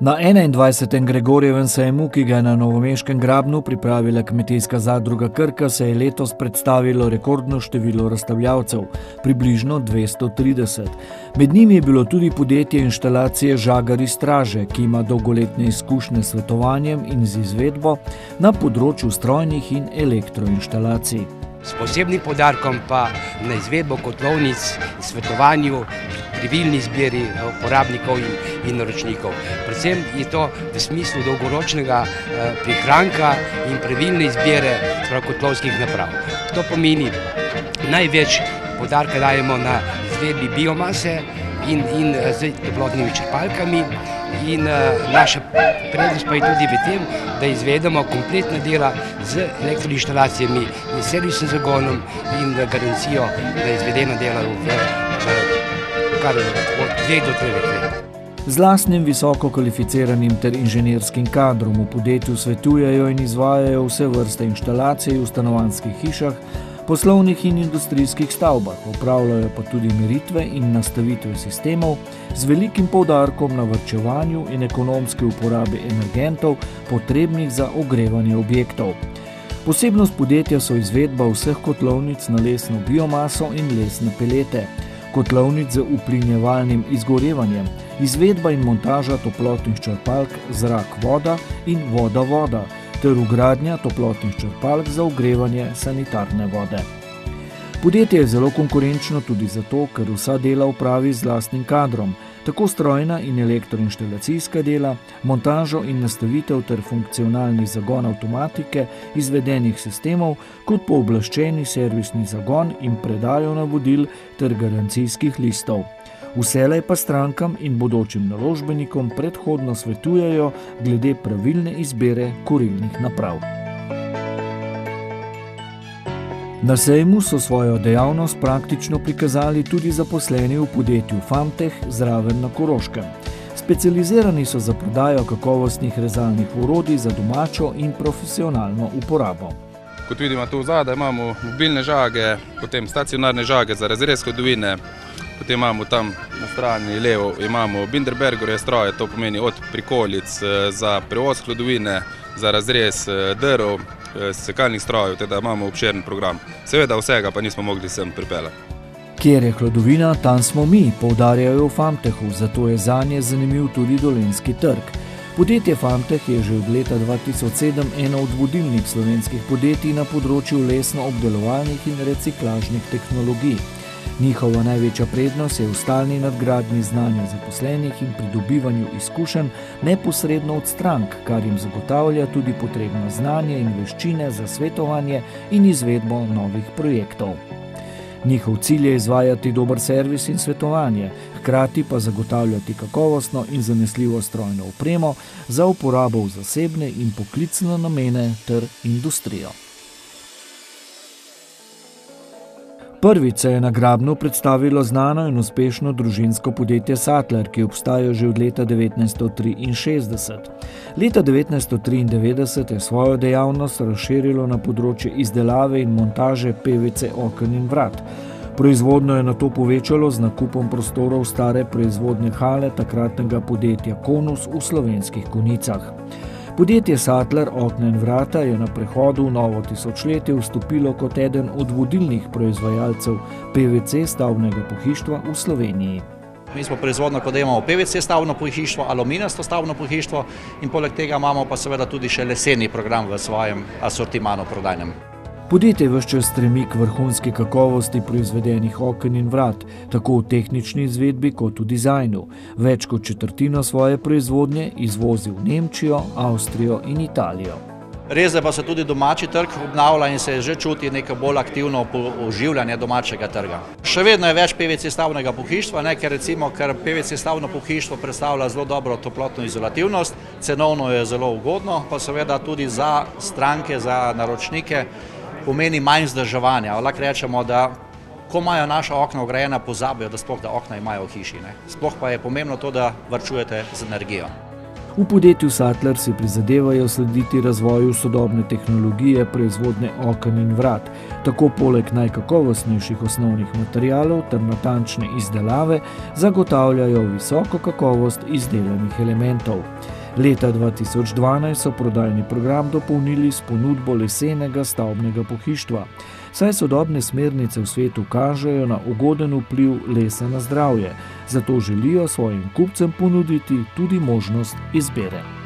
Na 21. Gregorjevem sejmu, ki ga je na novomeškem Grabnu pripravila kmetijska zadruga Krka, se je letos predstavilo rekordno število razstavljavcev, približno 230. Med njimi je bilo tudi podjetje inštalacije Žagar iz Straže, ki ima dolgoletne izkušnje s svetovanjem in z izvedbo na področju strojnih in elektroinštalacij. S posebnim poudarkom pa na izvedbo kotlovnic, svetovanju, pravilni izbiri uporabnikov in naročnikov. Predvsem je to v smislu dolgoročnega prihranka in pravilne izbire kotlovskih naprav. To pomeni, največ poudarka dajemo na izvedbi biomase in z toplotnimi črpalkami. In naša prednost pa je tudi v tem, da izvedemo kompletna dela z elektroinštalacijami in servisnim zagonom in garancijo, da je izvedena dela kar od 2 do 3 let. Z lastnim visoko kvalificiranim ter inženirskim kadrom v podjetju svetujejo in izvajajo vse vrste inštalacij v stanovanjskih hišah, poslovnih in industrijskih stavbah, opravljajo pa tudi meritve in nastavitve sistemov z velikim poudarkom na varčevanju in ekonomski uporabi energentov, potrebnih za ogrevanje objektov. Posebnost podjetja so izvedba vseh kotlovnic na lesno biomaso in lesne pelete, kotlovnic z uplinjevalnim izgorevanjem, izvedba in montaža toplotnih črpalk zrak-voda in voda-voda, ter vgradnja toplotnih črpalk za ogrevanje sanitarne vode. Podjetje je zelo konkurenčno tudi zato, ker vsa dela opravi z lastnim kadrom, tako strojna in elektroinštalacijska dela, montažo in nastavitev ter funkcionalni zagon avtomatike izvedenih sistemov, kot pooblaščeni servisni zagon in predajo navodil ter garancijskih listov. Vselej pa strankam in bodočim naložbenikom predhodno svetujejo glede pravilne izbire kurilnih naprav. Na sejmu so svojo dejavnost praktično prikazali tudi zaposleni v podjetju Famteh zraven na Koroškem. Specializirani so za prodajo kakovostnih rezalnih orodij za domačo in profesionalno uporabo. Kot vidimo tu zadaj, imamo mobilne žage, potem stacionarne žage za razrez hlodovine, potem imamo tam na strani levo imamo Binderbergerjeve stroje, to pomeni od prikolic za prevoz hlodovine, za razrez drv, sekalnih strojev, teda imamo obširen program. Seveda vsega pa nismo mogli sem pripeljati. Kjer je hlodovina, tam smo mi, poudarjajo v Famtehu, zato je zanje zanimiv tudi dolenjski trg. Podjetje Famteh je že od leta 2007 eno od vodilnih slovenskih podjetij na področju lesno-obdelovalnih in reciklažnih tehnologij. Njihova največja prednost je v stalni nadgradnji znanja zaposlenih in pridobivanju izkušenj neposredno od strank, kar jim zagotavlja tudi potrebno znanje in veščine za svetovanje in izvedbo novih projektov. Njihov cilj je izvajati dober servis in svetovanje, hkrati pa zagotavljati kakovostno in zanesljivo strojno opremo za uporabo v zasebne in poklicne namene ter industrijo. Prvič se je na Grabnu predstavilo znano in uspešno družinsko podjetje Sattler, ki obstaja že od leta 1963. Leta 1993 je svojo dejavnost razširilo na področje izdelave in montaže PVC oken in vrat. Proizvodnjo je nato povečalo z nakupom prostorov stare proizvodne hale takratnega podjetja Konus v Slovenskih Konjicah. Podjetje Sattler okna in vrata je na prehodu v novo tisočletje vstopilo kot eden od vodilnih proizvajalcev PVC stavbnega pohištva v Sloveniji. Mi smo proizvodno, kot imamo PVC stavbno pohištvo, aluminijasto stavbno pohištvo in poleg tega imamo pa seveda tudi še leseni program v svojem asortimanu prodajnem. Podjetje ves čas stremi k vrhunski kakovosti proizvedenih oken in vrat, tako v tehnični izvedbi kot v dizajnu. Več kot četrtino svoje proizvodnje izvozi v Nemčijo, Avstrijo in Italijo. Res je pa se tudi domači trg obnavlja in se že čuti neko bolj aktivno oživljanje domačega trga. Še vedno je več PVC stavbnega pohištva, ker PVC stavbno pohištvo predstavlja zelo dobro toplotno izolativnost, cenovno je zelo ugodno, pa seveda tudi za stranke, za naročnike pomeni manj vzdrževanja. Lahko rečemo, da ko imajo naša okna vgrajena, pozabijo, da okna imajo v hiši. Sploh pa je pomembno to, da varčujete z energijo. V podjetju Sattler si prizadevajo slediti razvoju sodobne tehnologije proizvodnje oken in vrat, tako poleg najkakovostnejših osnovnih materialov ter natančne izdelave zagotavljajo visoko kakovost izdelanih elementov. Leta 2012 so prodajni program dopolnili s ponudbo lesenega stavbnega pohištva, saj sodobne smernice v svetu kažejo na ugoden vpliv lesa na zdravje, zato želijo svojim kupcem ponuditi tudi možnost izbire.